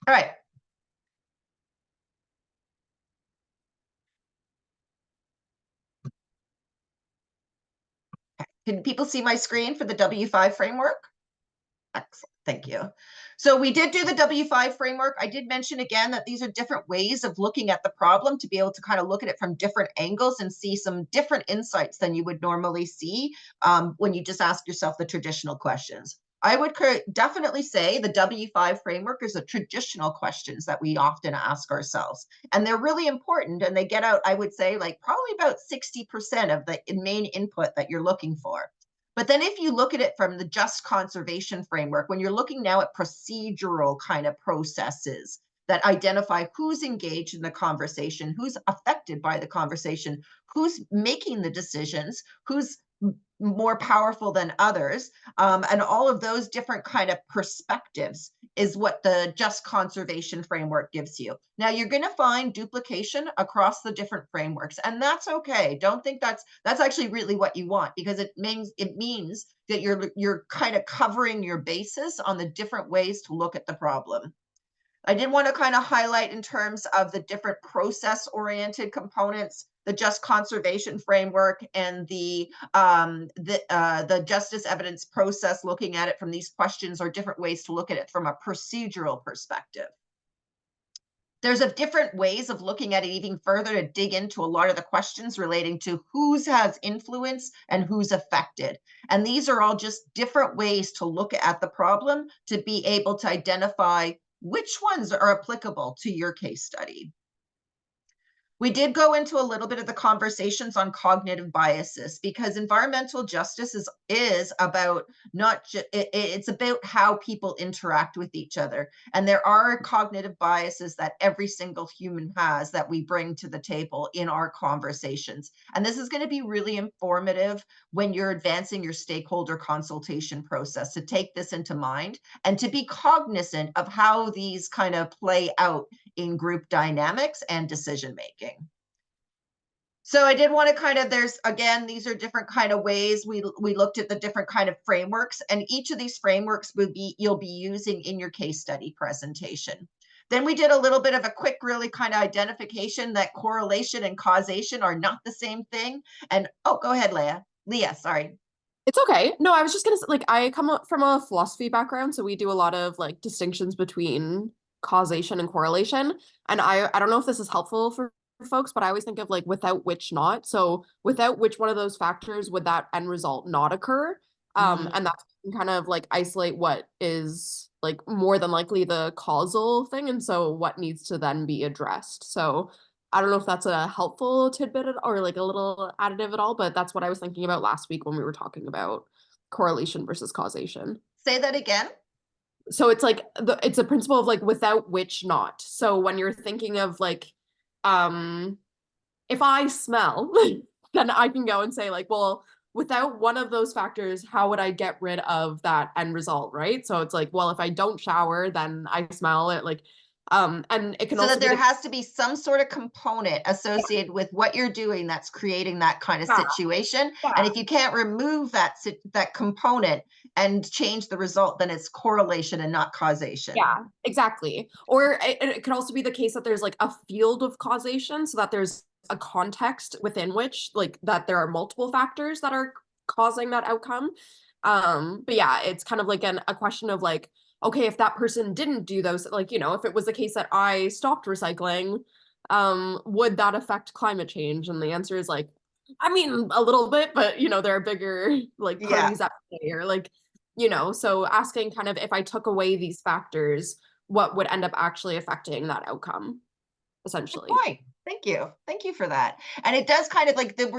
All right. Can people see my screen for the W5 framework? Excellent, thank you. So we did do the W5 framework. I did mention again that these are different ways of looking at the problem to be able to kind of look at it from different angles and see some different insights than you would normally see when you just ask yourself the traditional questions. I would definitely say the W5 framework is the traditional questions that we often ask ourselves. And they're really important, and they get out, I would say, like probably about 60% of the main input that you're looking for. But then if you look at it from the just conservation framework, when you're looking now at procedural kind of processes that identify who's engaged in the conversation, who's affected by the conversation, who's making the decisions, who's more powerful than others, and all of those different kind of perspectives is what the just conservation framework gives you. Now you're going to find duplication across the different frameworks, and that's okay. Don't think that's actually really what you want, because it means that you're kind of covering your bases on the different ways to look at the problem. I did want to kind of highlight in terms of the different process-oriented components, the just conservation framework and the justice evidence process, looking at it from these questions, or different ways to look at it from a procedural perspective. There's a different ways of looking at it even further to dig into a lot of the questions relating to who's has influence and who's affected. And these are all just different ways to look at the problem to be able to identify which ones are applicable to your case study. We did go into a little bit of the conversations on cognitive biases, because environmental justice is about not just it's about how people interact with each other, and there are cognitive biases that every single human has that we bring to the table in our conversations. And this is going to be really informative when you're advancing your stakeholder consultation process, to take this into mind and to be cognizant of how these kind of play out in group dynamics and decision making. So I did want to kind of, there's, again, these are different kind of ways we looked at the different kind of frameworks, and each of these frameworks you'll be using in your case study presentation. Then we did a little bit of a quick, really kind of identification that correlation and causation are not the same thing. And oh, go ahead, Leah. Leah, sorry. It's okay. No, I was just gonna say, like, I come up from a philosophy background, so we do a lot of like distinctions between causation and correlation. And I don't know if this is helpful for folks, but I always think of like without which not. So without which one of those factors would that end result not occur? And that's kind of like isolate what is like more than likely the causal thing, and so what needs to then be addressed. So I don't know if that's a helpful tidbit or like a little additive at all, but that's what I was thinking about last week when we were talking about correlation versus causation. Say that again. So it's like it's a principle of like without which not. So when you're thinking of like um if I smell, then I can go and say like, well, without one of those factors, how would I get rid of that end result, right? So it's like, well, if I don't shower, then I smell it. Like, and it can So also that be there the has to be some sort of component associated with what you're doing that's creating that kind of yeah, situation. And yeah. if you can't remove that component and change the result, then it's correlation and not causation. Yeah, exactly. Or it could also be the case that there's like a field of causation, so that there's a context within which like that there are multiple factors that are causing that outcome. But yeah, it's kind of like a question of like, okay, if that person didn't do those, like, you know, if it was the case that I stopped recycling, would that affect climate change? And the answer is like, I mean, a little bit, but you know, there are bigger like Yeah. parties at play, or like, you know, so asking kind of if I took away these factors, what would end up actually affecting that outcome, Good essentially. point. Thank you. Thank you for that. And it does kind of like the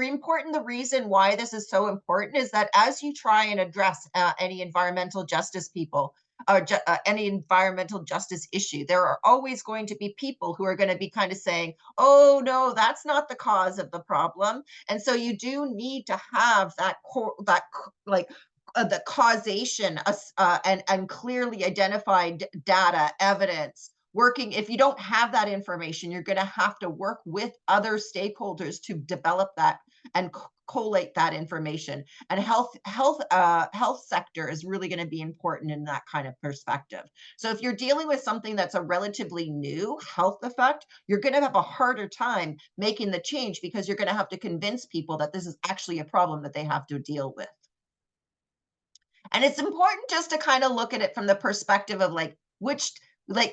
reason why this is so important is that as you try and address any environmental justice people, or any environmental justice issue, there are always going to be people who are going to be kind of saying, oh, no, that's not the cause of the problem. And so you do need to have like the causation and clearly identified data, evidence, working. If you don't have that information, you're going to have to work with other stakeholders to develop that and collate that information. And health sector is really going to be important in that kind of perspective. So if you're dealing with something that's a relatively new health effect, you're going to have a harder time making the change because you're going to have to convince people that this is actually a problem that they have to deal with. And it's important just to kind of look at it from the perspective of like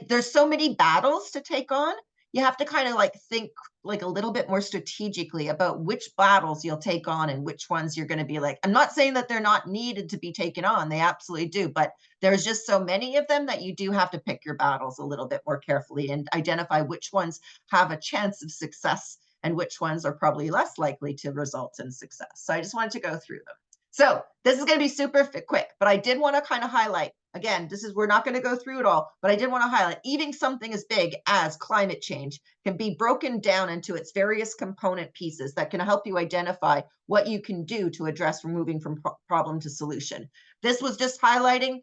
there's so many battles to take on. You have to kind of like think like a little bit more strategically about which battles you'll take on and which ones you're going to be like. I'm not saying that they're not needed to be taken on. They absolutely do, but there's just so many of them that you do have to pick your battles a little bit more carefully and identify which ones have a chance of success and which ones are probably less likely to result in success. So I just wanted to go through them. So this is going to be super quick, but I did want to kind of highlight, again, we're not going to go through it all, but I did want to highlight even something as big as climate change can be broken down into its various component pieces that can help you identify what you can do to address moving from problem to solution. This was just highlighting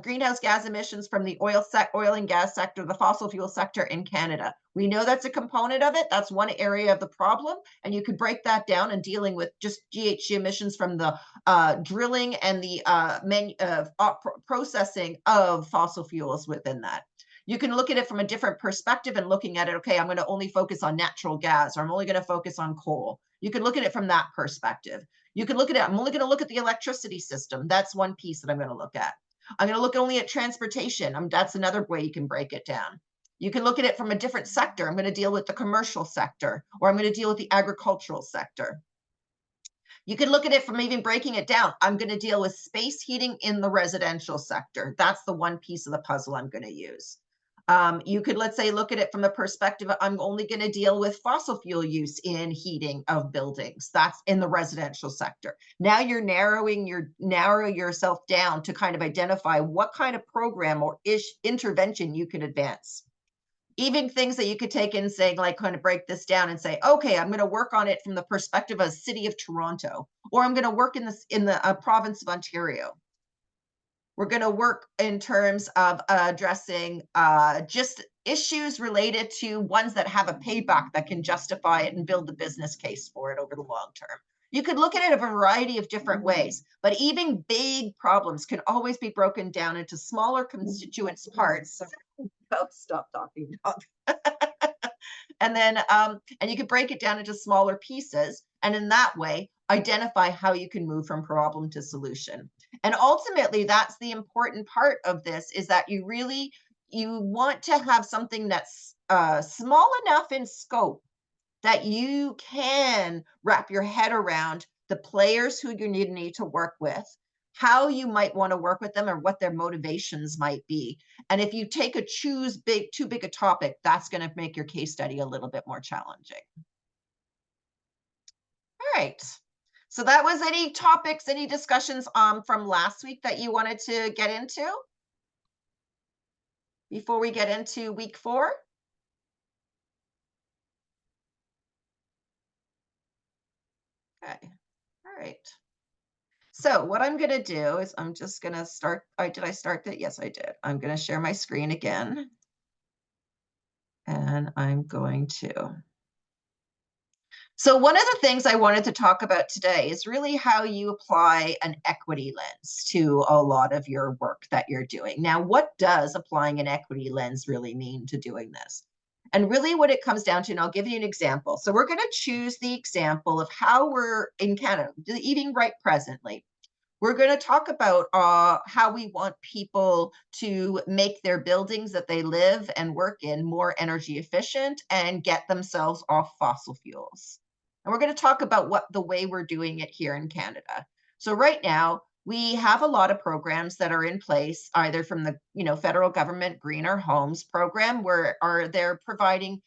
greenhouse gas emissions from the oil and gas sector, the fossil fuel sector in Canada. We know that's a component of it. That's one area of the problem. And you could break that down and dealing with just GHG emissions from the drilling and the processing of fossil fuels within that. You can look at it from a different perspective and looking at it, okay, I'm going to only focus on natural gas, or I'm only going to focus on coal. You can look at it from that perspective. You can look at it, I'm only going to look at the electricity system. That's one piece that I'm going to look at. I'm going to look only at transportation. That's another way you can break it down. You can look at it from a different sector. I'm going to deal with the commercial sector, or I'm going to deal with the agricultural sector. You can look at it from even breaking it down. I'm going to deal with space heating in the residential sector. That's the one piece of the puzzle I'm going to use. You could, let's say, look at it from the perspective of, I'm only going to deal with fossil fuel use in heating of buildings. That's in the residential sector. Now you're narrow yourself down to kind of identify what kind of program or intervention you could advance. Even things that you could take in saying, like, kind of break this down and say, okay, I'm going to work on it from the perspective of City of Toronto, or I'm going to work in the province of Ontario. We're going to work in terms of addressing just issues related to ones that have a payback that can justify it and build the business case for it over the long term. You could look at it a variety of different ways, but even big problems can always be broken down into smaller constituent parts. Stop talking, dog. And then, and you can break it down into smaller pieces. And in that way, identify how you can move from problem to solution. And ultimately, that's the important part of this, is that you want to have something that's small enough in scope that you can wrap your head around the players who you need to work with, how you might want to work with them, or what their motivations might be. And if you take too big a topic, that's going to make your case study a little bit more challenging. All right. So that was any topics, any discussions from last week that you wanted to get into before we get into week 4? Okay. All right. So what I'm going to do is I'm just going to start. Did I start that? Yes, I did. I'm going to share my screen again. And I'm going to. So one of the things I wanted to talk about today is really how you apply an equity lens to a lot of your work that you're doing. Now, what does applying an equity lens really mean to doing this? And really what it comes down to, and I'll give you an example. So we're going to choose the example of how we're in Canada, eating right presently. We're going to talk about how we want people to make their buildings that they live and work in more energy efficient and get themselves off fossil fuels. And we're going to talk about the way we're doing it here in Canada. So right now, we have a lot of programs that are in place, either from the federal government Greener Homes program, where they're providing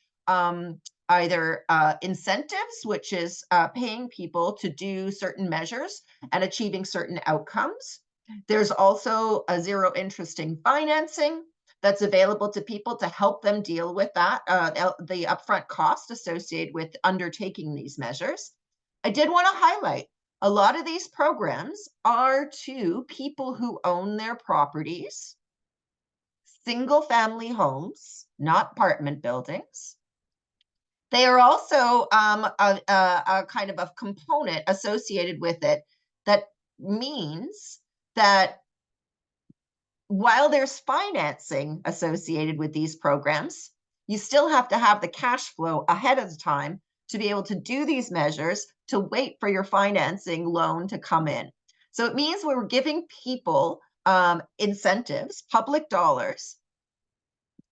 either incentives, which is paying people to do certain measures and achieving certain outcomes. There's also a zero interest in financing that's available to people to help them deal with that, the upfront cost associated with undertaking these measures. I did want to highlight a lot of these programs are to people who own their properties, single family homes, not apartment buildings, They are also a kind of a component associated with it that means that while there's financing associated with these programs, you still have to have the cash flow ahead of the time to be able to do these measures, to wait for your financing loan to come in. So it means we're giving people incentives, public dollars,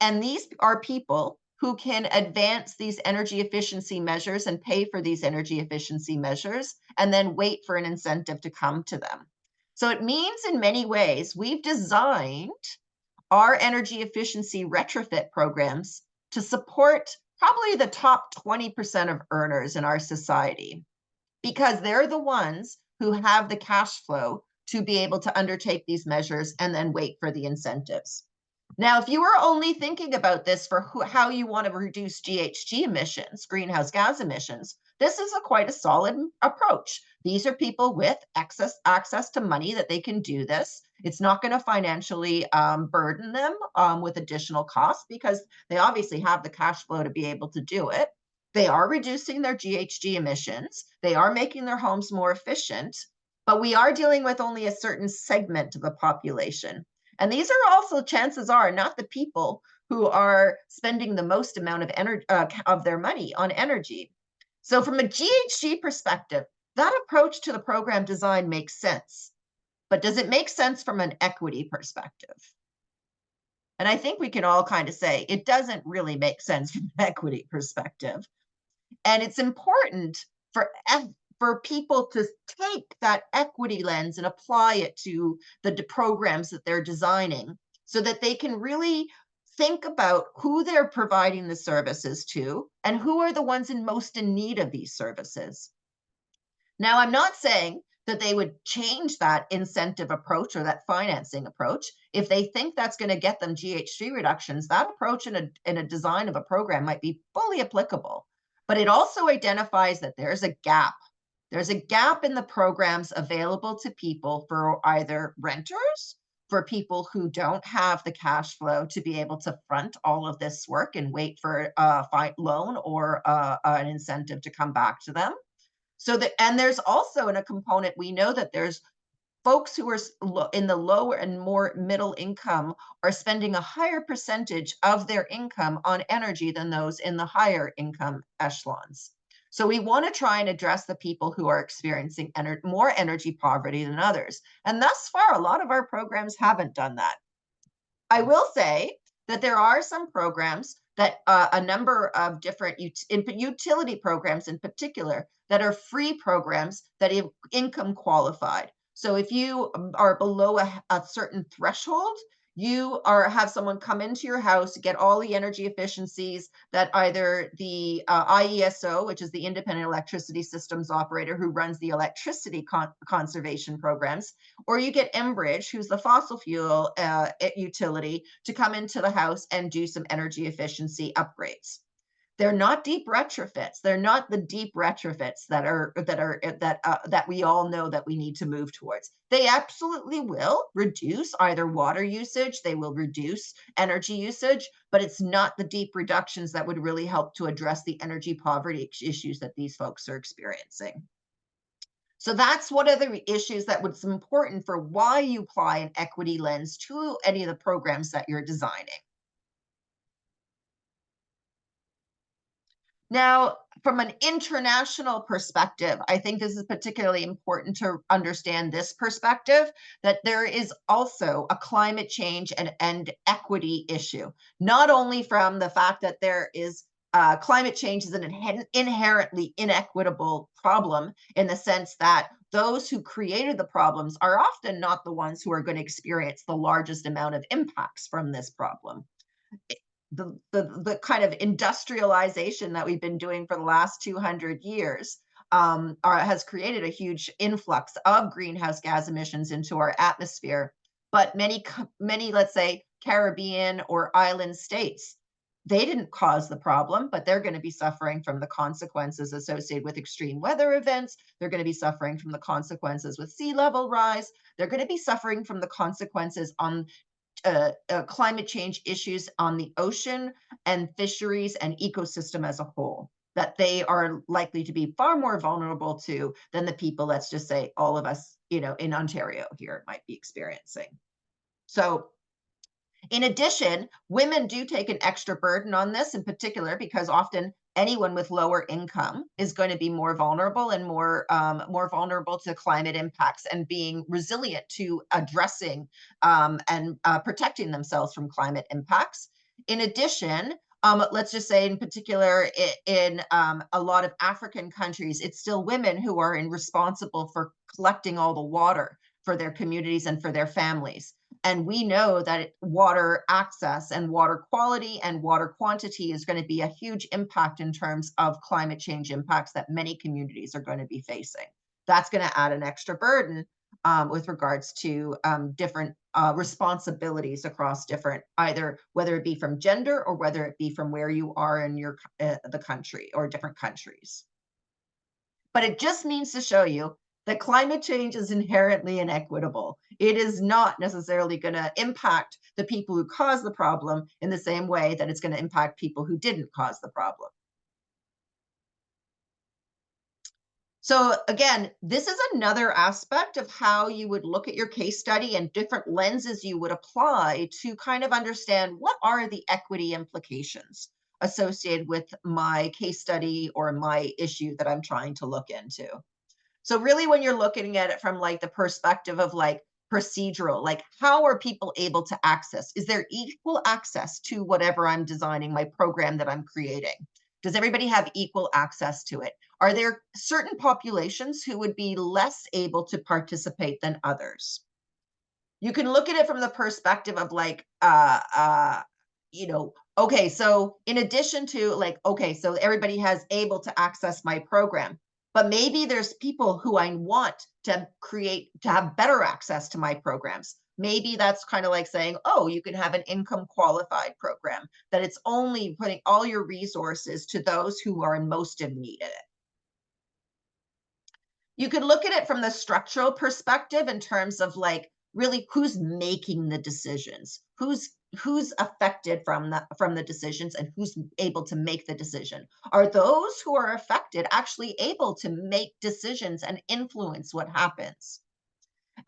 and these are people who can advance these energy efficiency measures and pay for these energy efficiency measures and then wait for an incentive to come to them. So it means in many ways we've designed our energy efficiency retrofit programs to support probably the top 20% of earners in our society, because they're the ones who have the cash flow to be able to undertake these measures and then wait for the incentives. Now, if you were only thinking about this for how you want to reduce GHG emissions, greenhouse gas emissions, this is quite a solid approach. These are people with access to money that they can do this. It's not going to financially burden them with additional costs because they obviously have the cash flow to be able to do it. They are reducing their GHG emissions. They are making their homes more efficient, but we are dealing with only a certain segment of the population. And these are also, chances are, not the people who are spending the most amount of energy of their money on energy. So from a GHG perspective, that approach to the program design makes sense. But does it make sense from an equity perspective? And I think we can all kind of say it doesn't really make sense from an equity perspective. And it's important for people to take that equity lens and apply it to the programs that they're designing so that they can really think about who they're providing the services to and who are the ones most in need of these services. Now, I'm not saying that they would change that incentive approach or that financing approach. If they think that's going to get them GHG reductions, that approach in a design of a program might be fully applicable. But it also identifies that there's a gap. There's a gap in the programs available to people for either renters, for people who don't have the cash flow to be able to front all of this work and wait for a loan or an incentive to come back to them. So that, and there's also in a component, we know that there's folks who are in the lower and more middle income are spending a higher percentage of their income on energy than those in the higher income echelons. So we want to try and address the people who are experiencing more energy poverty than others. And thus far, a lot of our programs haven't done that. I will say that there are some programs that a number of different utility programs in particular that are free programs that are income qualified. So if you are below a certain threshold, you have someone come into your house to get all the energy efficiencies that either the IESO, which is the Independent Electricity Systems Operator who runs the electricity conservation programs, or you get Enbridge, who's the fossil fuel utility, to come into the house and do some energy efficiency upgrades. They're not deep retrofits. They're not the deep retrofits that we all know that we need to move towards. They absolutely will reduce either water usage, they will reduce energy usage, but it's not the deep reductions that would really help to address the energy poverty issues that these folks are experiencing. So that's one of the issues that was important for why you apply an equity lens to any of the programs that you're designing. Now, from an international perspective, I think this is particularly important to understand this perspective, that there is also a climate change and equity issue, not only from the fact that there is climate change is an inherently inequitable problem in the sense that those who created the problems are often not the ones who are going to experience the largest amount of impacts from this problem. The kind of industrialization that we've been doing for the last 200 years has created a huge influx of greenhouse gas emissions into our atmosphere. But many, let's say, Caribbean or island states, they didn't cause the problem, but they're going to be suffering from the consequences associated with extreme weather events. They're going to be suffering from the consequences with sea level rise. They're going to be suffering from the consequences on climate change issues on the ocean and fisheries and ecosystem as a whole. that they are likely to be far more vulnerable to than the people, let's just say all of us, in Ontario here might be experiencing. So in addition, women do take an extra burden on this in particular because often anyone with lower income is going to be more vulnerable and more vulnerable to climate impacts and being resilient to addressing and protecting themselves from climate impacts. In addition, let's just say in particular in a lot of African countries, it's still women who are responsible for collecting all the water for their communities and for their families. And we know that water access and water quality and water quantity is going to be a huge impact in terms of climate change impacts that many communities are going to be facing. That's going to add an extra burden with regards to different responsibilities across different, either whether it be from gender or whether it be from where you are in your the country or different countries. But it just means to show you that climate change is inherently inequitable. It is not necessarily going to impact the people who caused the problem in the same way that it's going to impact people who didn't cause the problem. So again, this is another aspect of how you would look at your case study and different lenses you would apply to kind of understand what are the equity implications associated with my case study or my issue that I'm trying to look into. So really when you're looking at it from like the perspective of like procedural, like how are people able to access? Is there equal access to whatever I'm designing, my program that I'm creating? Does everybody have equal access to it? Are there certain populations who would be less able to participate than others? You can look at it from the perspective of like, okay, so in addition to like, okay, so everybody has able to access my program, but maybe there's people who I want to have better access to my programs. Maybe that's kind of like saying, oh, you can have an income qualified program, that it's only putting all your resources to those who are in most in need of it. You could look at it from the structural perspective in terms of like really who's making the decisions, who's affected from the decisions and who's able to make the decision. Are those who are affected actually able to make decisions and influence what happens?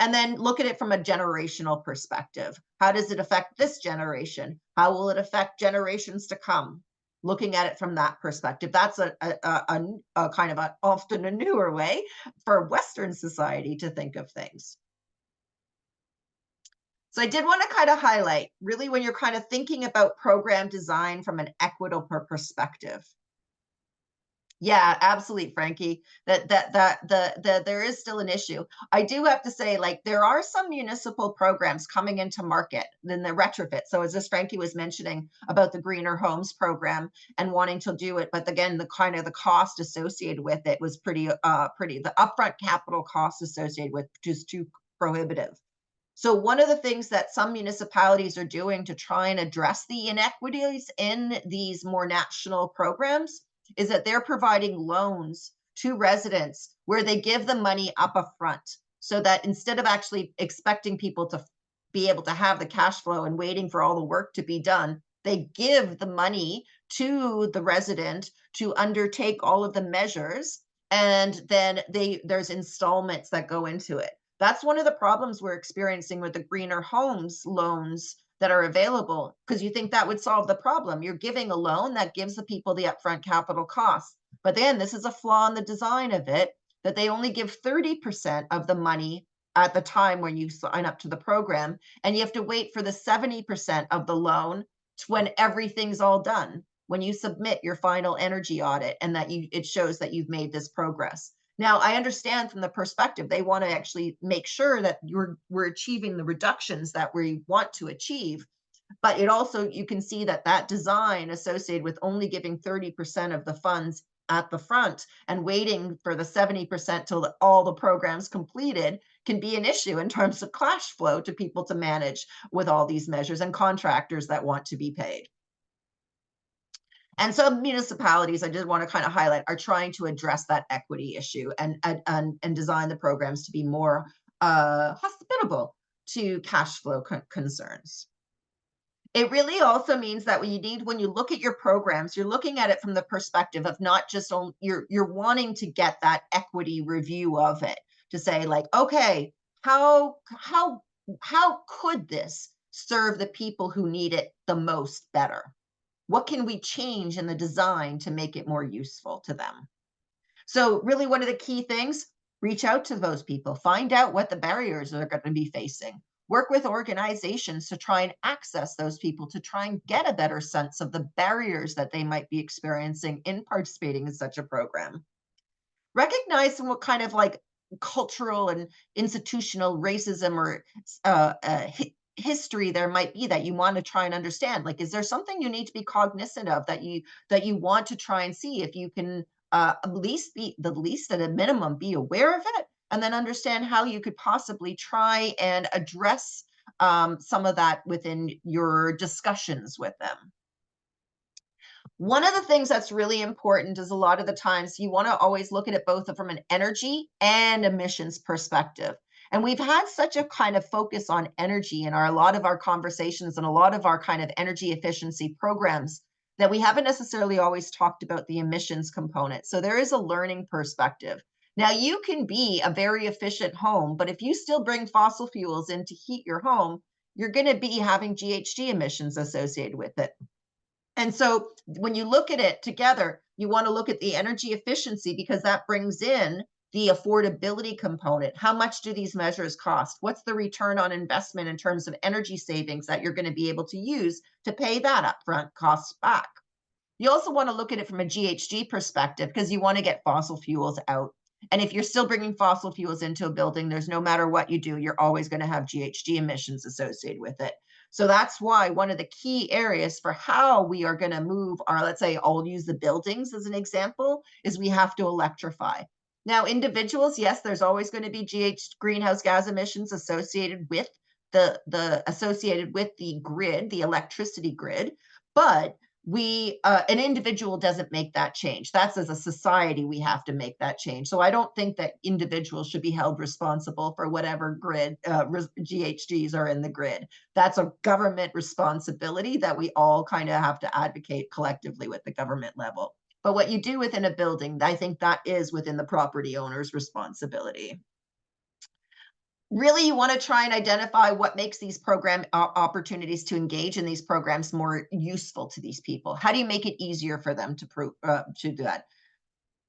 And then look at it from a generational perspective. How does it affect this generation? How will it affect generations to come? Looking at it from that perspective, that's a kind of often a newer way for Western society to think of things. So I did want to kind of highlight really when you're kind of thinking about program design from an equitable perspective. Yeah, absolutely, Frankie. There is still an issue. I do have to say, like, there are some municipal programs coming into market in the retrofit. So as this Frankie was mentioning about the Greener Homes program and wanting to do it, but again, the kind of the cost associated with it was pretty the upfront capital cost associated with just too prohibitive. So one of the things that some municipalities are doing to try and address the inequities in these more national programs is that they're providing loans to residents where they give the money up front, so that instead of actually expecting people to be able to have the cash flow and waiting for all the work to be done, they give the money to the resident to undertake all of the measures, and then there's installments that go into it. That's one of the problems we're experiencing with the Greener Homes loans that are available, because you think that would solve the problem. You're giving a loan that gives the people the upfront capital costs. But then this is a flaw in the design of it, that they only give 30% of the money at the time when you sign up to the program, and you have to wait for the 70% of the loan to when everything's all done, when you submit your final energy audit and that it shows that you've made this progress. Now, I understand from the perspective, they want to actually make sure that we're achieving the reductions that we want to achieve. But it also, you can see that that design associated with only giving 30% of the funds at the front and waiting for the 70% till all the programs completed can be an issue in terms of cash flow to people to manage with all these measures and contractors that want to be paid. And some municipalities, I did want to kind of highlight, are trying to address that equity issue and design the programs to be more hospitable to cash flow concerns. It really also means that when you look at your programs, you're looking at it from the perspective of not just you're wanting to get that equity review of it to say like, okay, how could this serve the people who need it the most better? What can we change in the design to make it more useful to them? So really one of the key things, reach out to those people, find out what the barriers they're going to be facing. Work with organizations to try and access those people to try and get a better sense of the barriers that they might be experiencing in participating in such a program. Recognize what kind of like cultural and institutional racism or history there might be that you want to try and understand. Like, is there something you need to be cognizant of that you want to try and see if you can at least be the least at a minimum be aware of it, and then understand how you could possibly try and address some of that within your discussions with them. One of the things that's really important is a lot of the times you want to always look at it both from an energy and emissions perspective. And we've had such a kind of focus on energy in a lot of our conversations and a lot of our kind of energy efficiency programs that we haven't necessarily always talked about the emissions component. So there is a learning perspective. Now, you can be a very efficient home, but if you still bring fossil fuels in to heat your home, you're going to be having GHG emissions associated with it. And so when you look at it together, you want to look at the energy efficiency because that brings in the affordability component. How much do these measures cost? What's the return on investment in terms of energy savings that you're going to be able to use to pay that upfront costs back? You also want to look at it from a GHG perspective because you want to get fossil fuels out. And if you're still bringing fossil fuels into a building, there's no matter what you do, you're always going to have GHG emissions associated with it. So that's why one of the key areas for how we are going to move our, let's say, I'll use the buildings as an example, is we have to electrify. Now, individuals, yes, there's always going to be greenhouse gas emissions associated with the grid, the electricity grid, but an individual doesn't make that change. That's as a society we have to make that change. So I don't think that individuals should be held responsible for whatever grid GHGs are in the grid. That's a government responsibility that we all kind of have to advocate collectively with the government level. But what you do within a building, I think that is within the property owner's responsibility. Really, you want to try and identify what makes these program opportunities to engage in these programs more useful to these people. How do you make it easier for them to do that?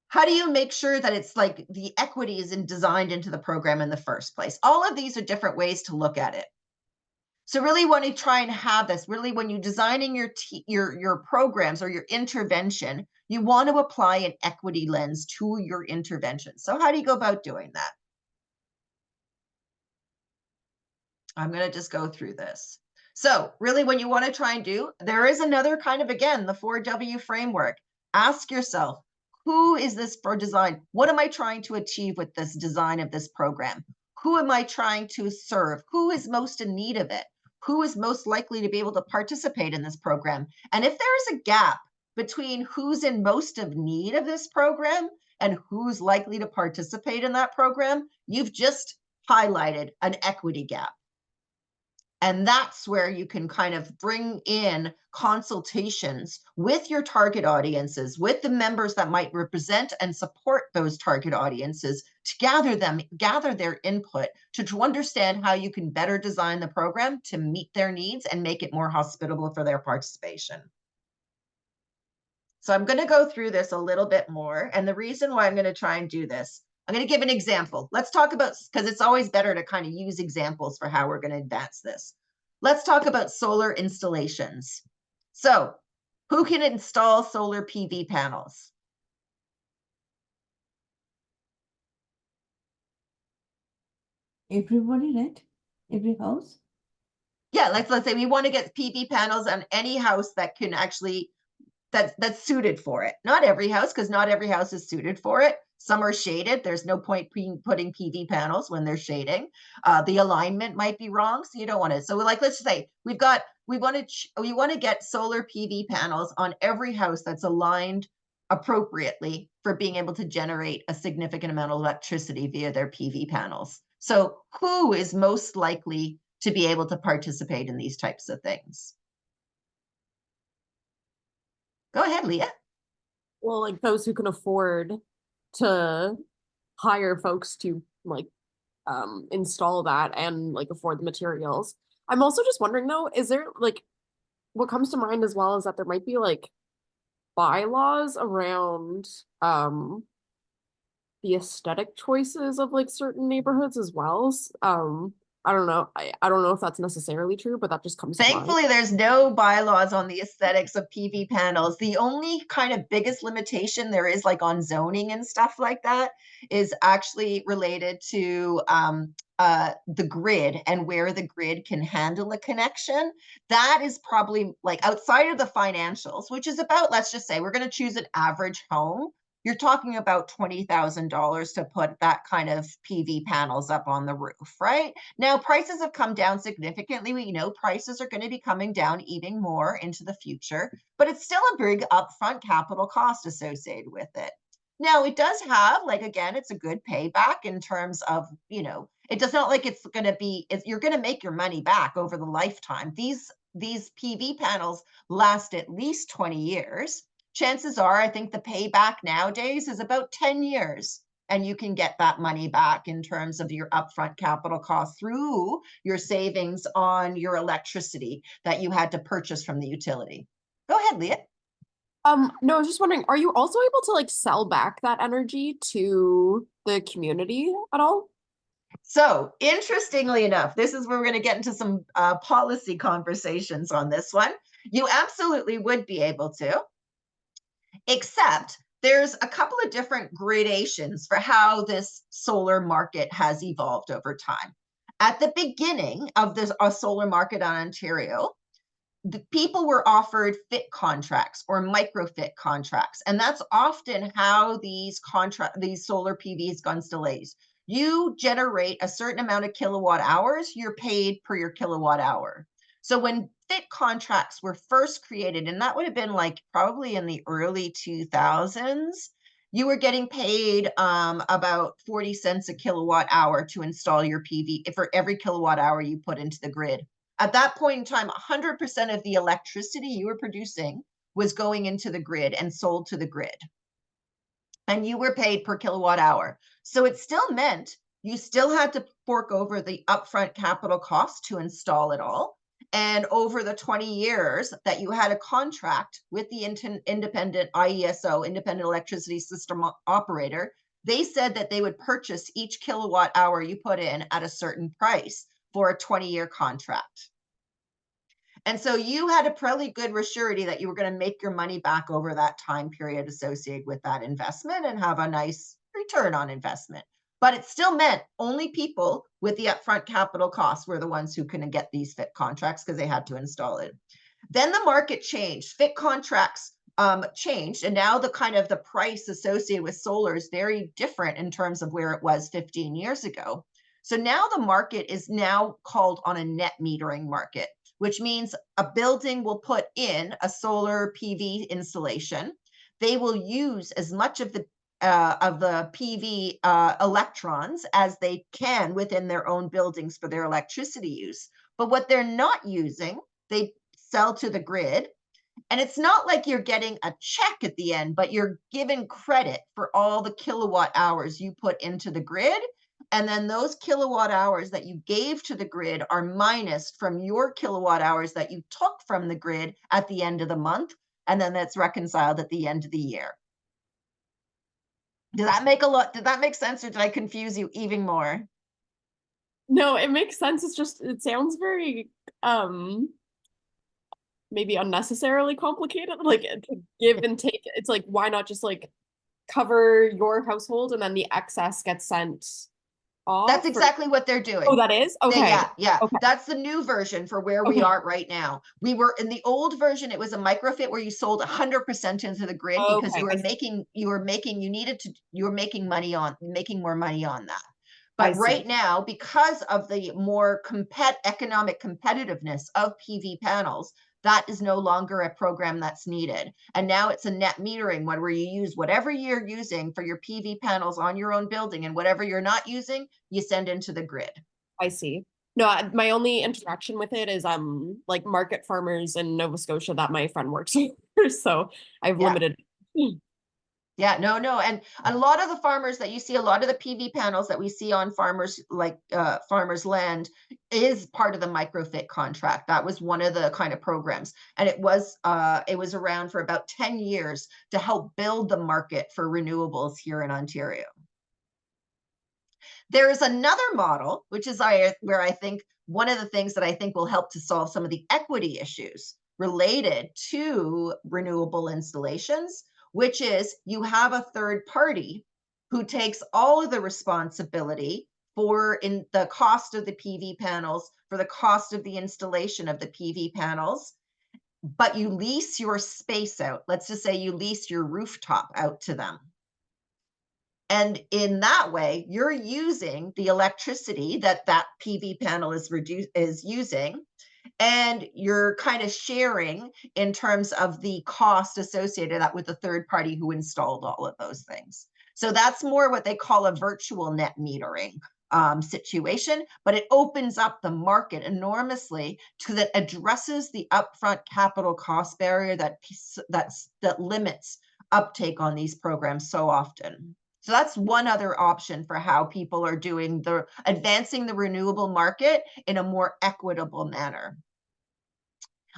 How do you make sure that it's like the equity is designed into the program in the first place? All of these are different ways to look at it. So really want to try and have this, really when you're designing your programs or your intervention, you want to apply an equity lens to your intervention. So how do you go about doing that? I'm going to just go through this. So really what you want to try and do, there is another kind of, again, the 4W framework. Ask yourself, who is this for design? What am I trying to achieve with this design of this program? Who am I trying to serve? Who is most in need of it? Who is most likely to be able to participate in this program? And if there is a gap between who's in most of need of this program and who's likely to participate in that program, you've just highlighted an equity gap. And that's where you can kind of bring in consultations with your target audiences, with the members that might represent and support those target audiences to gather their input to understand how you can better design the program to meet their needs and make it more hospitable for their participation. So I'm going to go through this a little bit more. And the reason why I'm going to try and do this, I'm going to give an example. Let's talk about, because it's always better to kind of use examples for how we're going to advance this. Let's talk about solar installations. So who can install solar PV panels? Everybody, right? Every house? Yeah, let's say we want to get PV panels on any house that can actually, that's suited for it. Not every house, because not every house is suited for it. Some are shaded. There's no point putting PV panels when they're shading. The alignment might be wrong, so you don't want it. So like, let's say we want to get solar PV panels on every house that's aligned appropriately for being able to generate a significant amount of electricity via their PV panels. So who is most likely to be able to participate in these types of things? Go ahead, Leah. Well, like those who can afford to hire folks to like install that and like afford the materials. I'm also just wondering though, is there like what comes to mind as well is that there might be like bylaws around the aesthetic choices of like certain neighborhoods as well. I don't know. I don't know if that's necessarily true, but that just comes to mind. Thankfully, there's no bylaws on the aesthetics of PV panels. The only kind of biggest limitation there is like on zoning and stuff like that is actually related to the grid and where the grid can handle a connection. That is probably like outside of the financials, which is about, let's just say we're going to choose an average home. You're talking about $20,000 to put that kind of PV panels up on the roof, right? Now, prices have come down significantly. We know prices are going to be coming down even more into the future, but it's still a big upfront capital cost associated with it. Now, it does have, like, again, it's a good payback in terms of, it does not like it's going to be, you're going to make your money back over the lifetime. These PV panels last at least 20 years. Chances are, I think the payback nowadays is about 10 years. And you can get that money back in terms of your upfront capital costs through your savings on your electricity that you had to purchase from the utility. Go ahead, Leah. No, I was just wondering, are you also able to like sell back that energy to the community at all? So interestingly enough, this is where we're going to get into some policy conversations on this one. You absolutely would be able to, except there's a couple of different gradations for how this solar market has evolved over time. At the beginning of this solar market on Ontario, the people were offered FIT contracts or microfit contracts, and that's often how these solar PV installations. You generate a certain amount of kilowatt hours, you're paid per your kilowatt hour. So when FIT contracts were first created, and that would have been like probably in the early 2000s, you were getting paid about 40 cents a kilowatt hour to install your PV for every kilowatt hour you put into the grid. At that point in time, 100% of the electricity you were producing was going into the grid and sold to the grid. And you were paid per kilowatt hour. So it still meant you still had to fork over the upfront capital cost to install it all. And over the 20 years that you had a contract with the independent IESO, Independent Electricity System Operator, they said that they would purchase each kilowatt hour you put in at a certain price for a 20-year contract. And so you had a pretty good surety that you were going to make your money back over that time period associated with that investment and have a nice return on investment. But it still meant only people with the upfront capital costs were the ones who couldn't get these FIT contracts because they had to install it. Then the market changed. FIT contracts changed, and now the price associated with solar is very different in terms of where it was 15 years ago. So now the market is now called on a net metering market, which means a building will put in a solar PV installation. They will use as much of the PV electrons as they can within their own buildings for their electricity use. But what they're not using, they sell to the grid. And it's not like you're getting a check at the end, but you're given credit for all the kilowatt hours you put into the grid. And then those kilowatt hours that you gave to the grid are minus from your kilowatt hours that you took from the grid at the end of the month. And then that's reconciled at the end of the year. Did that make sense, or did I confuse you even more? No, it makes sense. It's just, it sounds very, maybe unnecessarily complicated, like to give and take. It's like, why not just like cover your household and then the excess gets sent off? That's exactly what they're doing. Oh, that is? Okay. Yeah. Okay. That's the new version for where we are right now. We were in the old version, it was a microfit where you sold 100% into the grid because you were making more money on that. But right now, because of the more economic competitiveness of PV panels, that is no longer a program that's needed. And now it's a net metering one where you use whatever you're using for your PV panels on your own building, and whatever you're not using, you send into the grid. I see. No, my only interaction with it is like market farmers in Nova Scotia that my friend works with. so I've Yeah. limited. Yeah, no, and a lot of the farmers that you see, a lot of the PV panels that we see on farmers like farmers' land is part of the microfit contract. That was one of the kind of programs, and it was around for about 10 years to help build the market for renewables here in Ontario. There is another model, which is where I think one of the things that I think will help to solve some of the equity issues related to renewable installations, which is you have a third party who takes all of the responsibility for in the cost of the PV panels, for the cost of the installation of the PV panels, but you lease your space out. Let's just say you lease your rooftop out to them. And in that way, you're using the electricity that that PV panel is using, and you're kind of sharing in terms of the cost associated that with the third party who installed all of those things. So that's more what they call a virtual net metering situation, but it opens up the market enormously because it addresses the upfront capital cost barrier that limits uptake on these programs so often. So that's one other option for how people are doing advancing the renewable market in a more equitable manner.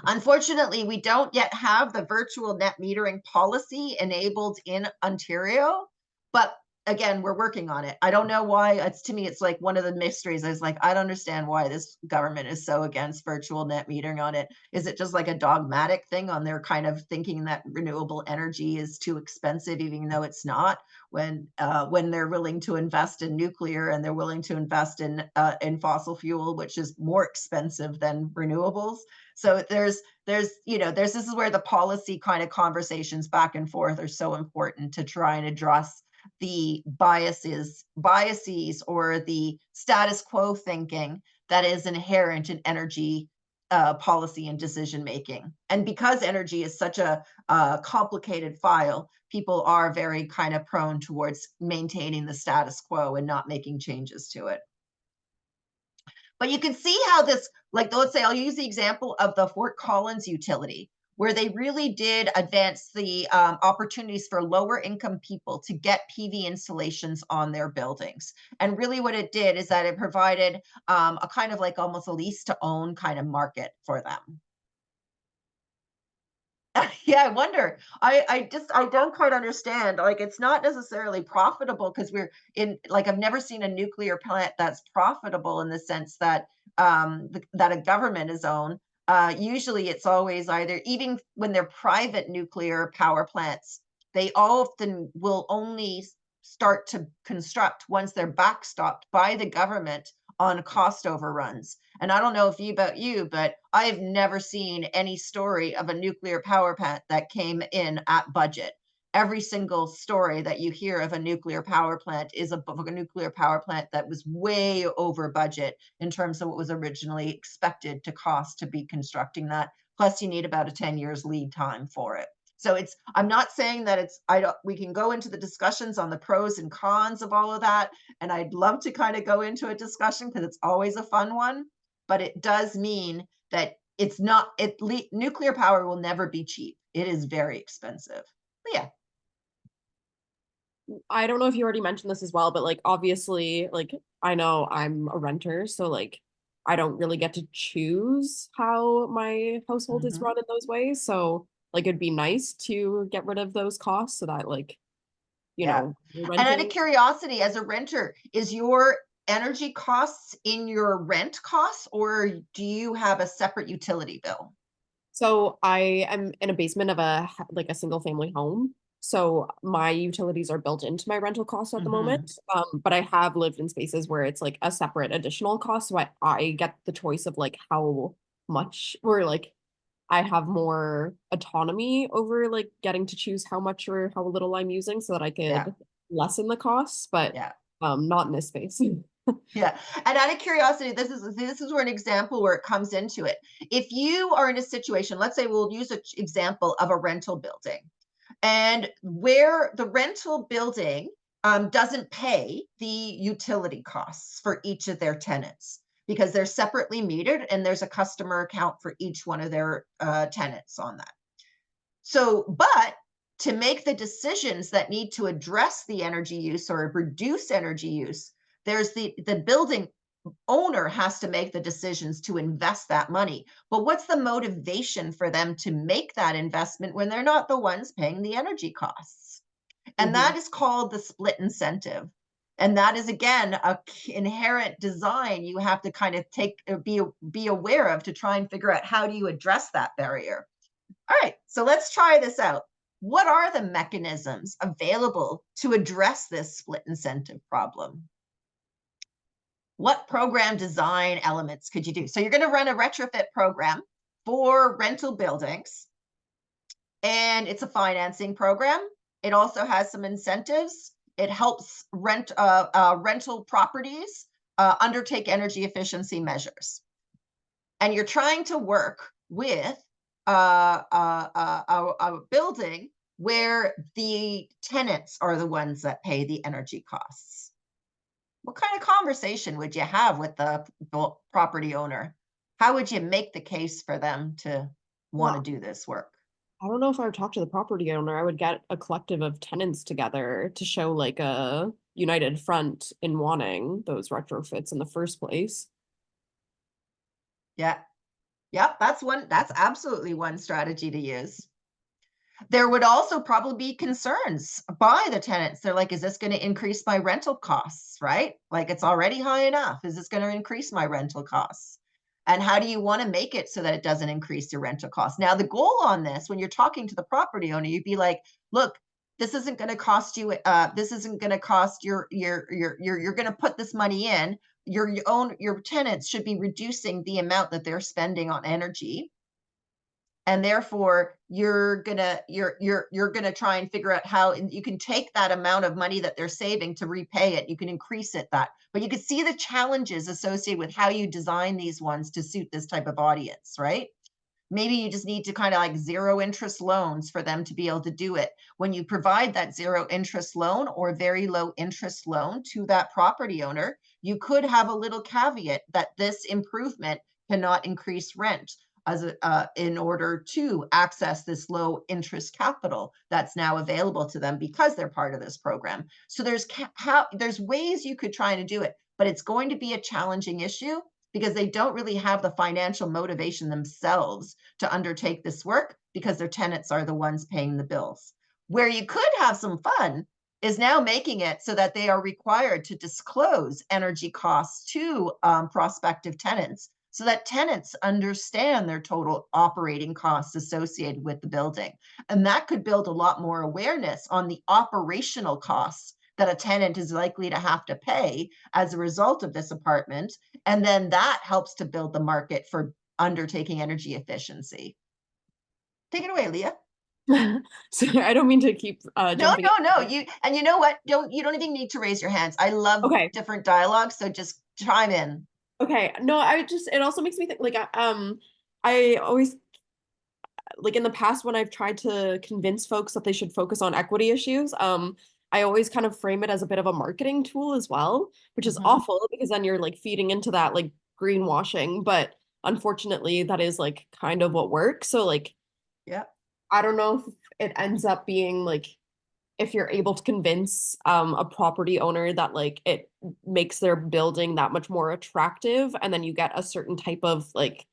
Unfortunately, we don't yet have the virtual net metering policy enabled in Ontario, but again, we're working on it. I don't know why. To me, it's like one of the mysteries. I was like, I don't understand why this government is so against virtual net metering on it. Is it just like a dogmatic thing on their kind of thinking that renewable energy is too expensive, even though it's not? When they're willing to invest in nuclear and they're willing to invest in fossil fuel, which is more expensive than renewables. So this is where the policy kind of conversations back and forth are so important to try and address the biases or the status quo thinking that is inherent in energy policy and decision making. And because energy is such a complicated file, people are very kind of prone towards maintaining the status quo and not making changes to it. But you can see how this, like, let's say I'll use the example of the Fort Collins utility, where they really did advance the opportunities for lower income people to get PV installations on their buildings. And really what it did is that it provided a kind of like almost a lease to own kind of market for them. Yeah, I wonder. I don't quite understand. Like, it's not necessarily profitable because I've never seen a nuclear plant that's profitable in the sense that that a government is owned. Usually it's always either, even when they're private nuclear power plants, they often will only start to construct once they're backstopped by the government on cost overruns. And I don't know about you, but I've never seen any story of a nuclear power plant that came in at budget. Every single story that you hear of a nuclear power plant is a nuclear power plant that was way over budget in terms of what was originally expected to cost to be constructing that. Plus, you need about a 10 years lead time for it. So I'm not saying that we can go into the discussions on the pros and cons of all of that. And I'd love to kind of go into a discussion because it's always a fun one, but it does mean that nuclear power will never be cheap. It is very expensive. But yeah. I don't know if you already mentioned this as well, but like obviously, like I know I'm a renter, so like I don't really get to choose how my household is run in those ways. So like it'd be nice to get rid of those costs so that like, Yeah. you're And out of renting. curiosity, as a renter, is your energy costs in your rent costs, or do you have a separate utility bill? So I am in a basement of like a single family home. So my utilities are built into my rental costs at the moment. But I have lived in spaces where it's like a separate additional cost. So I get the choice of like how much, or like I have more autonomy over like getting to choose how much or how little I'm using so that I Yeah. could lessen the costs, but Yeah. not in this space. Yeah. And out of curiosity, this is where an example where it comes into it. If you are in a situation, let's say we'll use an example of a rental building, and where the rental building doesn't pay the utility costs for each of their tenants because they're separately metered and there's a customer account for each one of their tenants on that. So, but to make the decisions that need to address the energy use or reduce energy use, there's the building owner has to make the decisions to invest that money. But what's the motivation for them to make that investment when they're not the ones paying the energy costs? And that is called the split incentive. And that is, again, a inherent design you have to kind of be aware of to try and figure out how do you address that barrier. All right, so let's try this out. What are the mechanisms available to address this split incentive problem? What program design elements could you do? So you're going to run a retrofit program for rental buildings, and it's a financing program. It also has some incentives. It helps rental properties undertake energy efficiency measures. And you're trying to work with a building where the tenants are the ones that pay the energy costs. What kind of conversation would you have with the property owner? How would you make the case for them to want to do this work? I don't know if I would talk to the property owner. I would get a collective of tenants together to show like a united front in wanting those retrofits in the first place. Yeah. Yep, that's absolutely one strategy to use. There would also probably be concerns by the tenants. They're like, is this going to increase my rental costs, right? Like, it's already high enough. Is this going to increase my rental costs? And how do you want to make it so that it doesn't increase your rental costs? Now, the goal on this, when you're talking to the property owner, you'd be like, look, this isn't going to cost you, this isn't going to cost you're going to put this money in. Your tenants should be reducing the amount that they're spending on energy. And therefore you're gonna try and figure out how you can take that amount of money that they're saving to repay it. You can increase it but you can see the challenges associated with how you design these ones to suit this type of audience, right? Maybe you just need to kind of like zero interest loans for them to be able to do it. When you provide that zero interest loan or very low interest loan to that property owner, you could have a little caveat that this improvement cannot increase rent in order to access this low interest capital that's now available to them because they're part of this program. So there's ways you could try to do it, but it's going to be a challenging issue because they don't really have the financial motivation themselves to undertake this work because their tenants are the ones paying the bills. Where you could have some fun is now making it so that they are required to disclose energy costs to prospective tenants so that tenants understand their total operating costs associated with the building. And that could build a lot more awareness on the operational costs that a tenant is likely to have to pay as a result of this apartment. And then that helps to build the market for undertaking energy efficiency. Take it away, Leah. So I don't mean to keep jumping. No. You know what? You don't even need to raise your hands. I love different dialogues, so just chime in. Okay. No, it also makes me think like I always like in the past when I've tried to convince folks that they should focus on equity issues, I always kind of frame it as a bit of a marketing tool as well, which is awful because then you're like feeding into that like greenwashing, but unfortunately that is like kind of what works. So like, yeah, I don't know if it ends up being like if you're able to convince a property owner that like it makes their building that much more attractive, and then you get a certain type of like,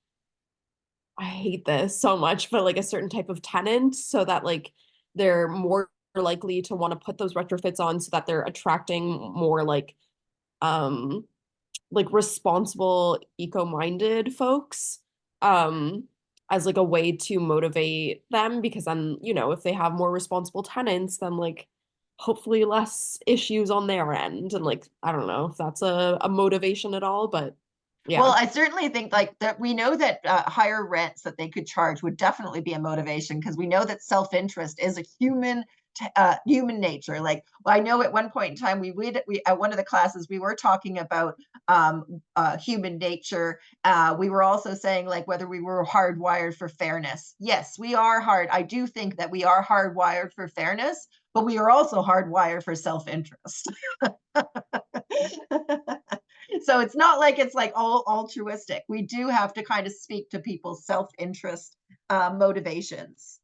I hate this so much, but like a certain type of tenant so that like they're more likely to want to put those retrofits on so that they're attracting more like responsible eco-minded folks as like a way to motivate them, because then if they have more responsible tenants then like hopefully less issues on their end, and like I don't know if that's a motivation at all, but yeah. Well, I certainly think like that we know that higher rents that they could charge would definitely be a motivation because we know that self-interest is a human nature. Like, well, I know at one point in time we at one of the classes we were talking about human nature. We were also saying like whether we were hardwired for fairness. Yes, we are hard. I do think that we are hardwired for fairness, but we are also hardwired for self-interest. So it's not like it's like all altruistic. We do have to kind of speak to people's self-interest motivations.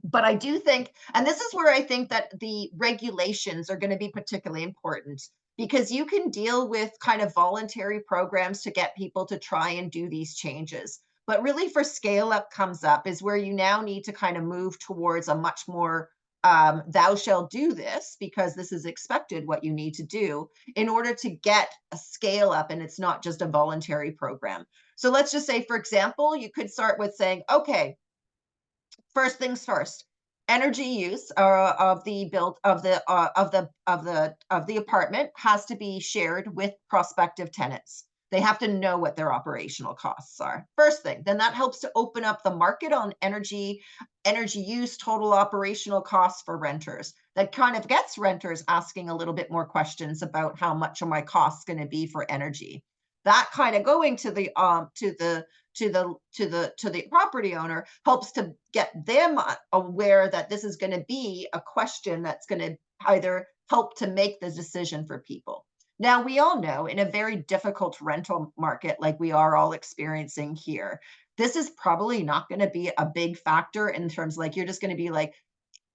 But I do think, and this is where I think that the regulations are going to be particularly important, because you can deal with kind of voluntary programs to get people to try and do these changes. But really, for scale up comes up is where you now need to kind of move towards a much more thou shalt do this because this is expected what you need to do in order to get a scale up, and it's not just a voluntary program. So let's just say, for example, you could start with saying, okay, first things first, energy use of the apartment has to be shared with prospective tenants. They have to know what their operational costs are. First thing, then that helps to open up the market on energy use, total operational costs for renters. That kind of gets renters asking a little bit more questions about how much are my costs going to be for energy. That kind of going to the property owner helps to get them aware that this is going to be a question that's going to either help to make the decision for people. Now, we all know in a very difficult rental market like we are all experiencing here, this is probably not going to be a big factor in terms like you're just going to be like,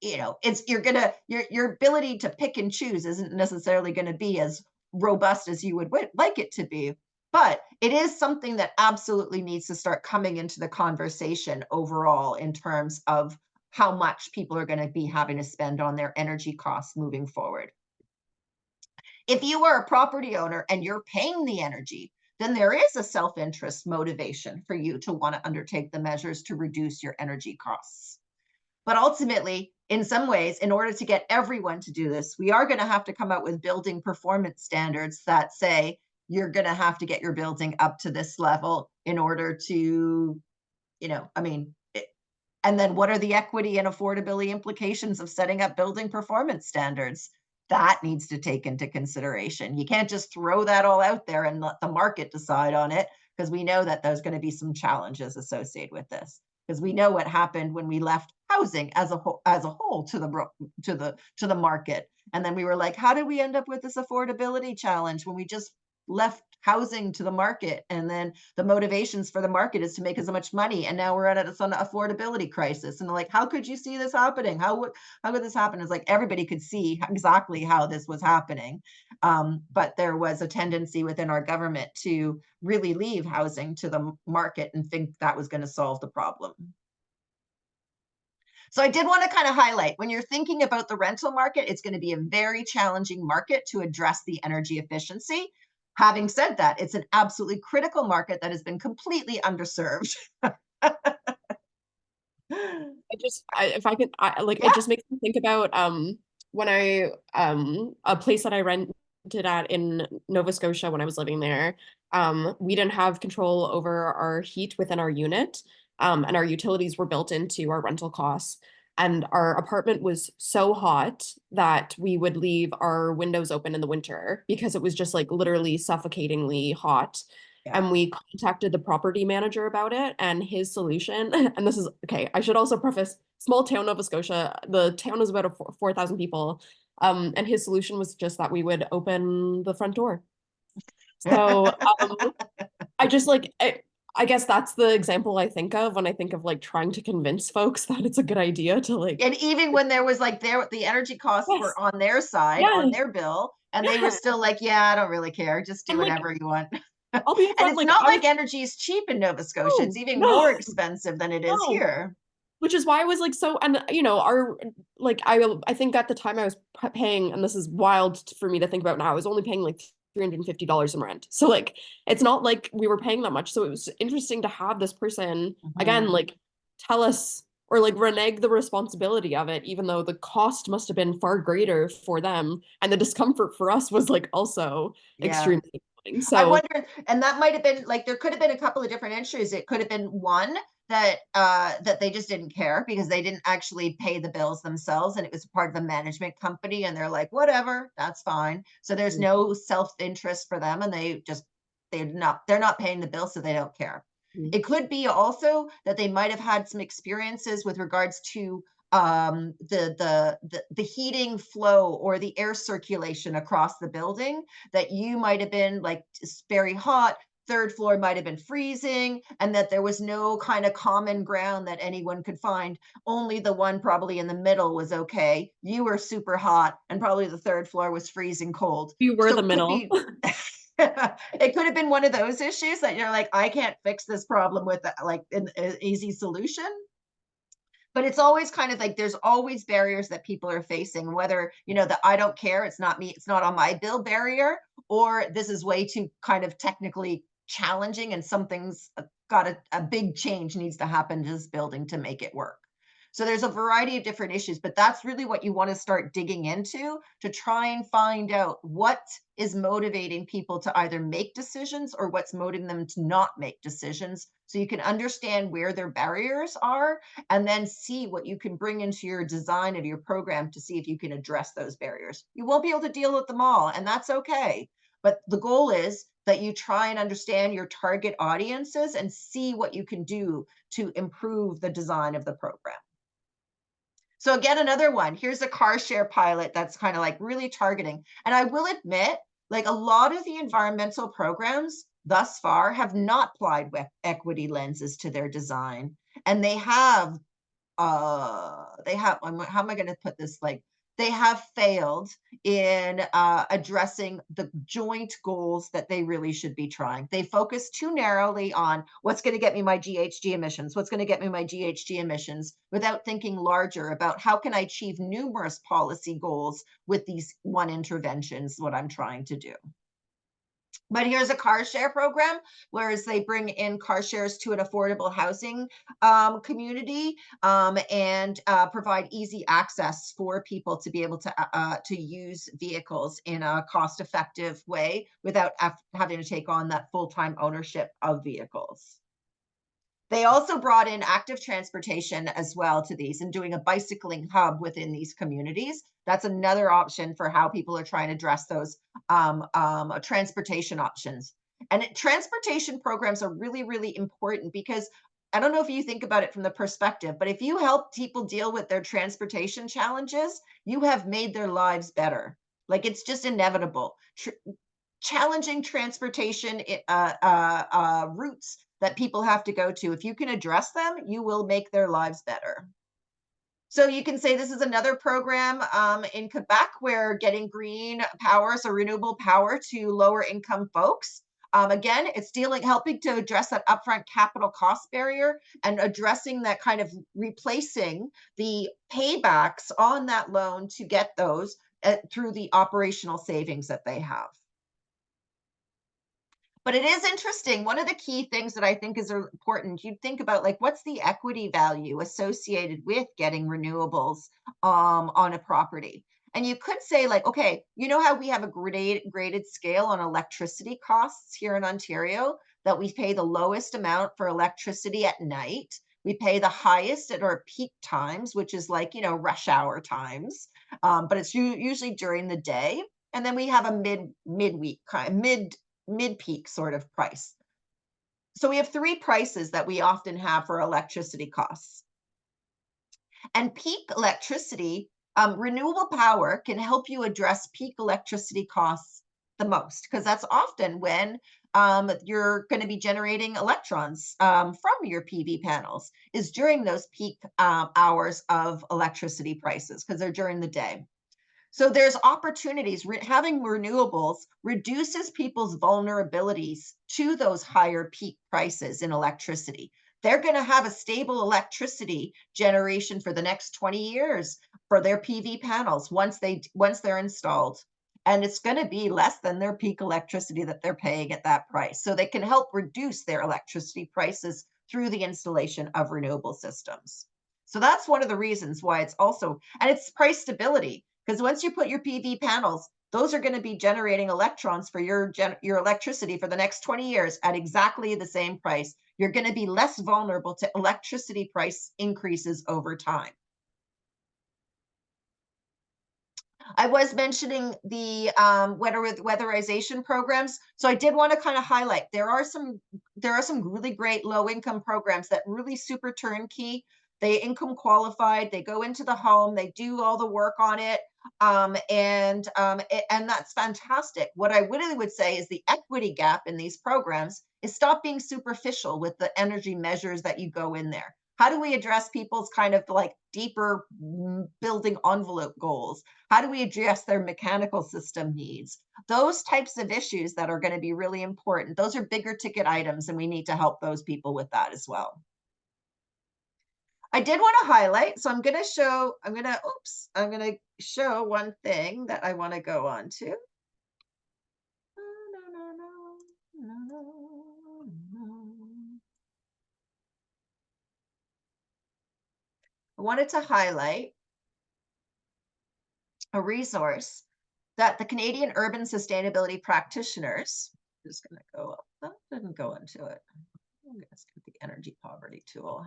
you know, it's your ability to pick and choose isn't necessarily going to be as robust as you would like it to be. But it is something that absolutely needs to start coming into the conversation overall in terms of how much people are going to be having to spend on their energy costs moving forward. If you are a property owner and you're paying the energy, then there is a self-interest motivation for you to want to undertake the measures to reduce your energy costs. But ultimately, in some ways, in order to get everyone to do this, we are going to have to come out with building performance standards that say, you're going to have to get your building up to this level in order to, you know, I mean, and then what are the equity and affordability implications of setting up building performance standards? That needs to take into consideration. You can't just throw that all out there and let the market decide on it, because we know that there's going to be some challenges associated with this. Because we know what happened when we left housing as a whole to the market, and then we were like, how did we end up with this affordability challenge when we just left housing to the market? And then the motivations for the market is to make as much money, and now we're at an affordability crisis. And like, how could you see this happening? How could this happen? It's like everybody could see exactly how this was happening, but there was a tendency within our government to really leave housing to the market and think that was going to solve the problem. So I did want to kind of highlight, when you're thinking about the rental market, it's going to be a very challenging market to address the energy efficiency. Having said that, it's an absolutely critical market that has been completely underserved. If I could, like, Yeah. it just makes me think about when I a place that I rented at in Nova Scotia when I was living there. We didn't have control over our heat within our unit, and our utilities were built into our rental costs. And our apartment was so hot that we would leave our windows open in the winter because it was just like literally suffocatingly hot. Yeah. And we contacted the property manager about it, and his solution, and this is okay, I should also preface, small town Nova Scotia, the town is about 4,000 people. And his solution was just that we would open the front door. So I just like, I guess that's the example I think of when I think of like trying to convince folks that it's a good idea to like. And even when there was like the energy costs Yes, were on their side, yeah, on their bill, and they were yeah. still like, yeah, I don't really care. Just do And like, whatever you want. I'll be And upfront, it's like not I was, like energy is cheap in Nova Scotia. no, It's even no, more expensive than it is no. here. Which is why I was like, so, and you know, our, like, I think at the time I was paying, and this is wild for me to think about now, I was only paying like $350 in rent. So like, it's not like we were paying that much. So it was interesting to have this person, again, like tell us, or like renege the responsibility of it, even though the cost must have been far greater for them. And the discomfort for us was like also Yeah. extremely annoying. I So wonder, and that might have been like, there could have been a couple of different entries. It could have been one that that they just didn't care because they didn't actually pay the bills themselves, and it was part of a management company, and they're like, whatever, that's fine. So there's no self-interest for them, and they're not paying the bill, so they don't care. It could be also that they might have had some experiences with regards to the heating flow or the air circulation across the building, that you might have been like, it's very hot, third floor might have been freezing and that there was no kind of common ground that anyone could find. Only the one probably in the middle was okay. You were super hot and probably the third floor was freezing cold. You were So the it could middle. be it could have been one of those issues that you're like, I can't fix this problem with like an easy solution. But it's always kind of like there's always barriers that people are facing, whether, you know, the I don't care, it's not me, it's not on my bill barrier, or this is way too kind of technically challenging and something's got a big change needs to happen to this building to make it work. So there's a variety of different issues, but that's really what you want to start digging into to try and find out what is motivating people to either make decisions or what's motivating them to not make decisions. So you can understand where their barriers are and then see what you can bring into your design of your program to see if you can address those barriers. You won't be able to deal with them all, and that's okay. But the goal is that you try and understand your target audiences and see what you can do to improve the design of the program. So again, another one, here's a car share pilot that's kind of like really targeting. And I will admit, like a lot of the environmental programs thus far have not applied with equity lenses to their design. And how am I going to put this, like they have failed in addressing the joint goals that they really should be trying. They focus too narrowly on what's going to get me my GHG emissions, what's going to get me my GHG emissions, without thinking larger about how can I achieve numerous policy goals with these one interventions, what I'm trying to do. But here's a car share program, whereas they bring in car shares to an affordable housing community and provide easy access for people to be able to use vehicles in a cost-effective way without having to take on that full-time ownership of vehicles. They also brought in active transportation as well to these and doing a bicycling hub within these communities. That's another option for how people are trying to address those transportation options. And transportation programs are really, really important because I don't know if you think about it from the perspective, but if you help people deal with their transportation challenges, you have made their lives better. Like it's just inevitable. Challenging transportation routes that people have to go to, if you can address them, you will make their lives better. So you can say this is another program in Quebec where getting green power, so renewable power to lower income folks. Again, it's helping to address that upfront capital cost barrier and addressing that kind of replacing the paybacks on that loan to get those through the operational savings that they have. But it is interesting. One of the key things that I think is important, you'd think about like, what's the equity value associated with getting renewables on a property? And you could say like, okay, you know how we have a graded scale on electricity costs here in Ontario, that we pay the lowest amount for electricity at night. We pay the highest at our peak times, which is like, you know, rush hour times, but it's usually during the day. And then we have a midweek kind of mid-peak sort of price. So we have three prices that we often have for electricity costs. And peak electricity, renewable power can help you address peak electricity costs the most, because that's often when you're going to be generating electrons from your PV panels, is during those peak hours of electricity prices, because they're during the day. So there's opportunities. Having renewables reduces people's vulnerabilities to those higher peak prices in electricity. They're going to have a stable electricity generation for the next 20 years for their PV panels once they're installed. And it's going to be less than their peak electricity that they're paying at that price. So they can help reduce their electricity prices through the installation of renewable systems. So that's one of the reasons why it's also, and it's price stability. Because once you put your PV panels, those are going to be generating electrons for your electricity for the next 20 years at exactly the same price. You're going to be less vulnerable to electricity price increases over time. I was mentioning the weatherization programs. So I did want to kind of highlight, there are some really great low income programs that really super turnkey. They income qualified, they go into the home, they do all the work on it. And that's fantastic. What I really would say is the equity gap in these programs is stop being superficial with the energy measures that you go in there. How do we address people's kind of like deeper building envelope goals? How do we address their mechanical system needs? Those types of issues that are going to be really important. Those are bigger ticket items, and we need to help those people with that as well. I did want to highlight, so I'm going to show, I'm going to show one thing that I want to go on to. I wanted to highlight a resource that the Canadian Urban Sustainability Practitioners, I'm just going to go up, that didn't go into it. I'm going to skip the energy poverty tool.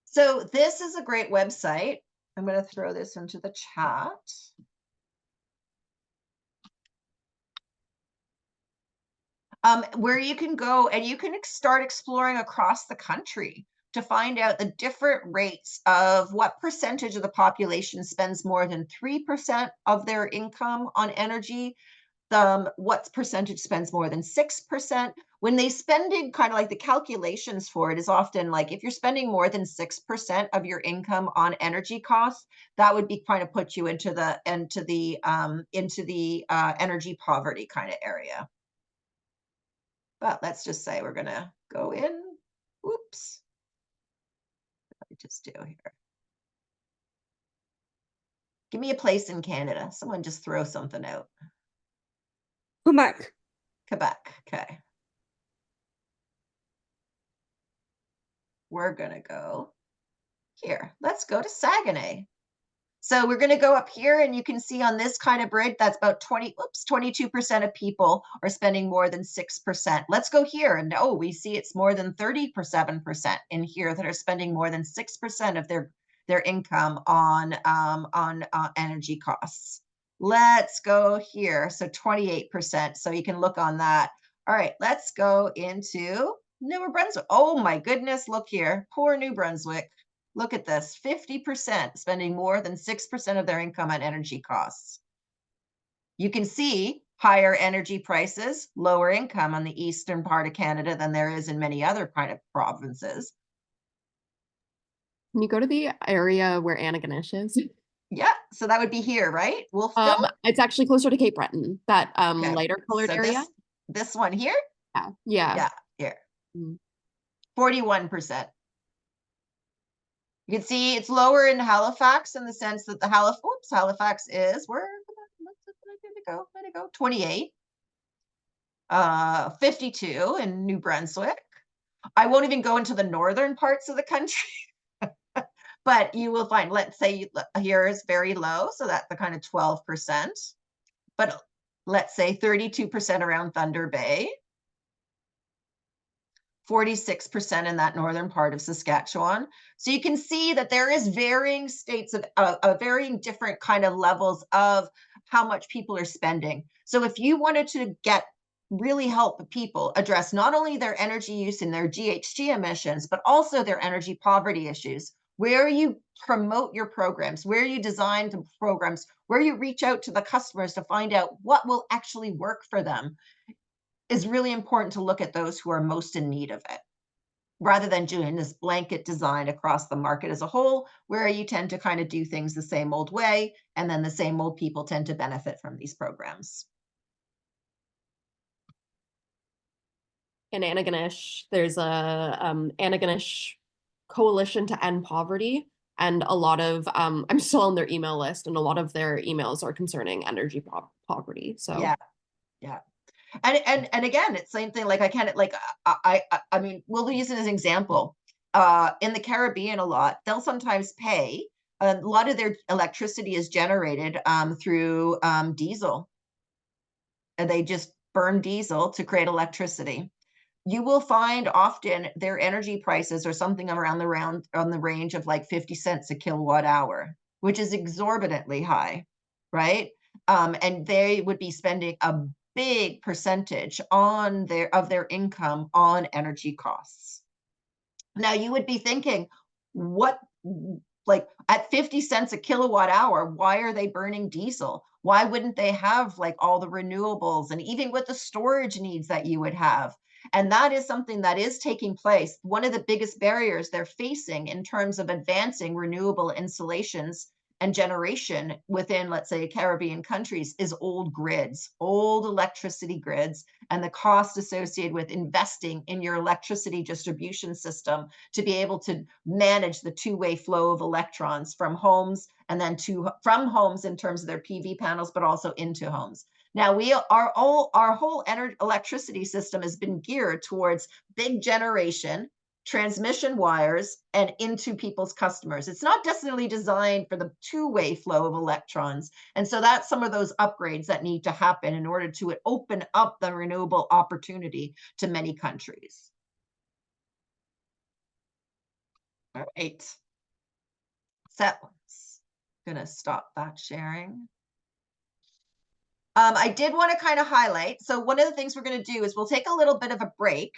So this is a great website. I'm going to throw this into the chat. Where you can go and you can start exploring across the country to find out the different rates of what percentage of the population spends more than 3% of their income on energy. What percentage spends more than 6%. When they spending kind of like the calculations for it is often like if you're spending more than 6% of your income on energy costs, that would be kind of put you into the energy poverty kind of area. But let's just say we're going to go in. Oops. What did I just do here? Give me a place in Canada. Someone just throw something out. Quebec. Quebec. Okay. We're going to go here. Let's go to Saguenay. So we're going to go up here and you can see on this kind of grid, that's about 22% of people are spending more than 6%. Let's go here and we see it's more than 37% in here that are spending more than 6% of their income on energy costs. Let's go here. So 28%. So you can look on that. All right, let's go into New Brunswick. Oh my goodness, look here. Poor New Brunswick. Look at this, 50% spending more than 6% of their income on energy costs. You can see higher energy prices, lower income on the eastern part of Canada than there is in many other kind of provinces. Can you go to the area where Antigonish is? Yeah, so that would be here, right? Wolfville? It's actually closer to Cape Breton, that Okay, lighter colored so area. This one here? Yeah. Yeah. Yeah, here. 41%. You can see it's lower in Halifax in the sense that the Halifax is where did it go? 28. 52 in New Brunswick. I won't even go into the northern parts of the country, but you will find, let's say here is very low, so that's the kind of 12%. But let's say 32% around Thunder Bay. 46% in that northern part of Saskatchewan. So you can see that there is varying states of varying different kind of levels of how much people are spending. So if you wanted to really help people address not only their energy use and their GHG emissions, but also their energy poverty issues, where you promote your programs, where you design the programs, where you reach out to the customers to find out what will actually work for them, is really important to look at those who are most in need of it, rather than doing this blanket design across the market as a whole, where you tend to kind of do things the same old way, and then the same old people tend to benefit from these programs. In Antigonish, there's a Antigonish Coalition to End Poverty, and a lot of I'm still on their email list, and a lot of their emails are concerning energy poverty. So yeah. And again, it's same thing. Like I can't like I mean, we'll use it as an example. In the Caribbean, a lot they'll sometimes pay. A lot of their electricity is generated through diesel, and they just burn diesel to create electricity. You will find often their energy prices are something around on the range of like 50 cents a kilowatt hour, which is exorbitantly high, right? And they would be spending a big percentage of their income on energy costs. Now you would be thinking, what, like at 50 cents a kilowatt hour, why are they burning diesel? Why wouldn't they have like all the renewables and even with the storage needs that you would have? And that is something that is taking place. One of the biggest barriers they're facing in terms of advancing renewable installations and generation within, let's say, Caribbean countries is old grids, old electricity grids, and the cost associated with investing in your electricity distribution system to be able to manage the two-way flow of electrons from homes and then from homes in terms of their PV panels, but also into homes. Now our whole electricity system has been geared towards big generation, transmission wires, and into people's customers. It's not necessarily designed for the two-way flow of electrons. And so that's some of those upgrades that need to happen in order to open up the renewable opportunity to many countries. All right. So I'm gonna stop that sharing. I did want to kind of highlight. So one of the things we're going to do is we'll take a little bit of a break.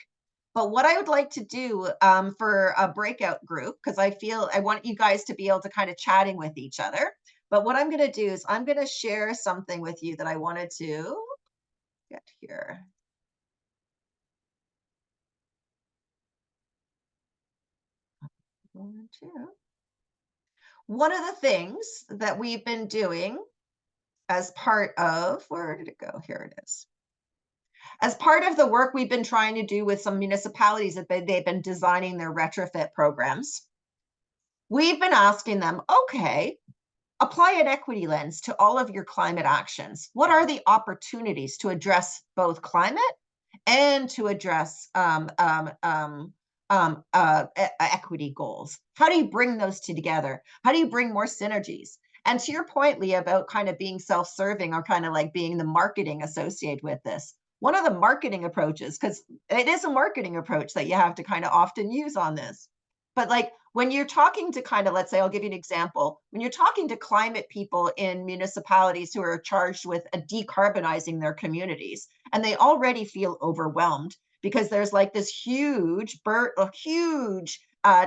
But what I would like to do for a breakout group, because I want you guys to be able to kind of chatting with each other. But what I'm going to do is I'm going to share something with you that I wanted to get here. One of the things that we've been doing as part of, where did it go? Here it is. As part of the work we've been trying to do with some municipalities that they've been designing their retrofit programs, we've been asking them, okay, apply an equity lens to all of your climate actions. What are the opportunities to address both climate and to address equity goals? How do you bring those two together? How do you bring more synergies? And to your point, Leah, about kind of being self-serving or kind of like being the marketing associated with this, one of the marketing approaches, because it is a marketing approach that you have to kind of often use on this. But like when you're talking to kind of, let's say, I'll give you an example. When you're talking to climate people in municipalities who are charged with decarbonizing their communities, and they already feel overwhelmed because there's like this huge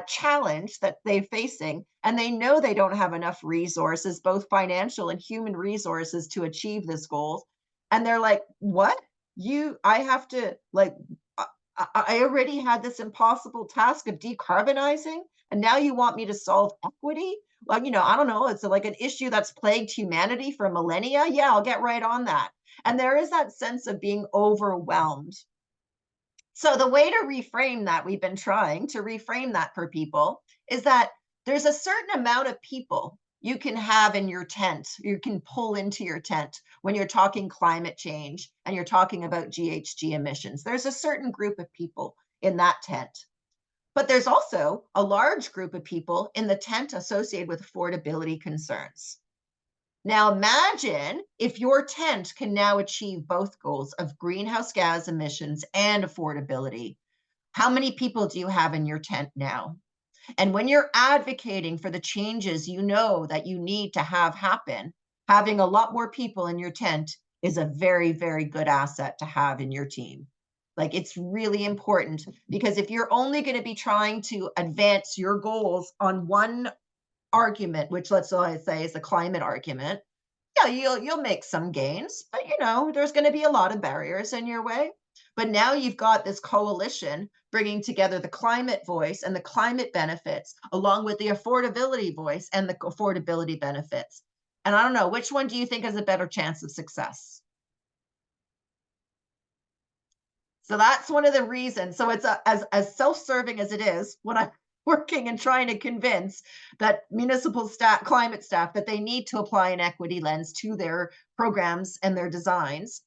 challenge that they're facing, and they know they don't have enough resources, both financial and human resources, to achieve this goal. And they're like, what? I have to like, I already had this impossible task of decarbonizing, and now you want me to solve equity? Well, I don't know. It's like an issue that's plagued humanity for millennia. Yeah, I'll get right on that. And there is that sense of being overwhelmed. So the way to reframe that, we've been trying to reframe that for people, is that there's a certain amount of people you can have in your tent, you can pull into your tent when you're talking climate change and you're talking about GHG emissions. There's a certain group of people in that tent. But there's also a large group of people in the tent associated with affordability concerns. Now imagine if your tent can now achieve both goals of greenhouse gas emissions and affordability. How many people do you have in your tent now? And when you're advocating for the changes you know that you need to have happen, having a lot more people in your tent is a very, very good asset to have in your team. Like, it's really important, because if you're only going to be trying to advance your goals on one argument, which let's say is the climate argument, yeah, you'll make some gains, but there's going to be a lot of barriers in your way. But now you've got this coalition bringing together the climate voice and the climate benefits, along with the affordability voice and the affordability benefits. And I don't know, which one do you think has a better chance of success? So that's one of the reasons. So it's as self-serving as it is when I'm working and trying to convince that municipal staff, climate staff, that they need to apply an equity lens to their programs and their designs.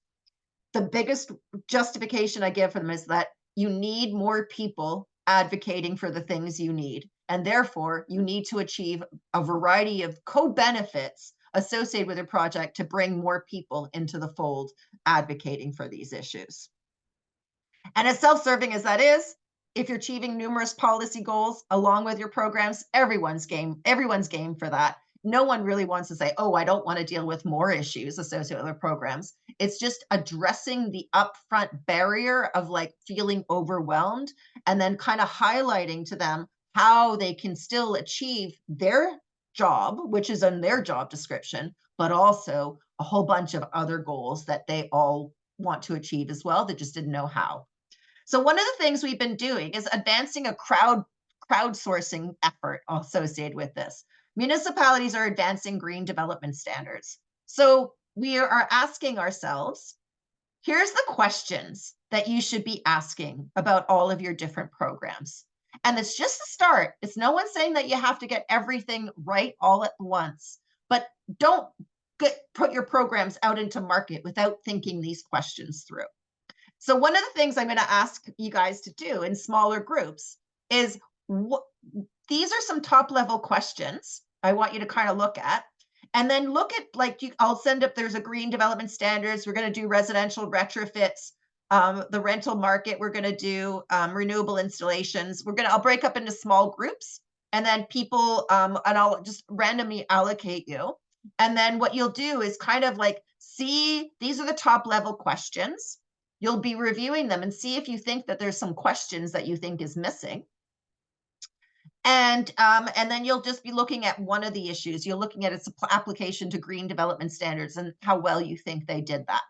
The biggest justification I give for them is that you need more people advocating for the things you need. And therefore, you need to achieve a variety of co-benefits associated with your project to bring more people into the fold advocating for these issues. And as self-serving as that is, if you're achieving numerous policy goals along with your programs, everyone's game for that. No one really wants to say, oh, I don't want to deal with more issues associated with our programs. It's just addressing the upfront barrier of like feeling overwhelmed and then kind of highlighting to them how they can still achieve their job, which is in their job description, but also a whole bunch of other goals that they all want to achieve as well. They just didn't know how. So one of the things we've been doing is advancing a crowdsourcing effort associated with this. Municipalities are advancing green development standards. So we are asking ourselves, here's the questions that you should be asking about all of your different programs. And it's just a start. It's no one saying that you have to get everything right all at once, but don't put your programs out into market without thinking these questions through. So one of the things I'm going to ask you guys to do in smaller groups is these are some top level questions I want you to kind of look at, and then look at like I'll send up, there's a green development standards. We're going to do residential retrofits, the rental market. We're going to do renewable installations. I'll break up into small groups, and then people, and I'll just randomly allocate you. And then what you'll do is kind of like see, these are the top level questions. You'll be reviewing them and see if you think that there's some questions that you think is missing. And then you'll just be looking at one of the issues. You're looking at its application to green development standards and how well you think they did that.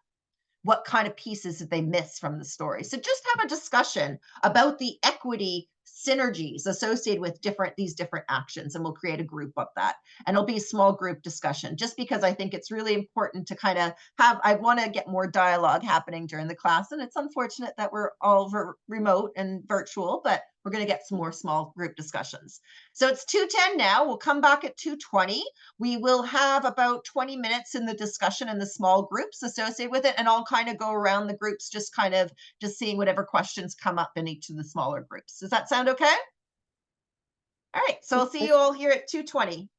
What kind of pieces did they miss from the story? So just have a discussion about the equity synergies associated with these different actions, and we'll create a group of that. And it'll be a small group discussion, just because I think it's really important to kind of I want to get more dialogue happening during the class. And it's unfortunate that we're all remote and virtual, but we're going to get some more small group discussions. So it's 2:10 now. We'll come back at 2:20. We will have about 20 minutes in the discussion in the small groups associated with it. And I'll kind of go around the groups, just seeing whatever questions come up in each of the smaller groups. Does that sound okay? All right. So I'll see you all here at 2:20.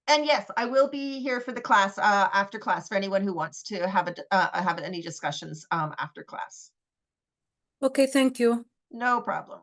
And yes, I will be here for the class after class for anyone who wants to have any discussions after class. Okay, thank you. No problem.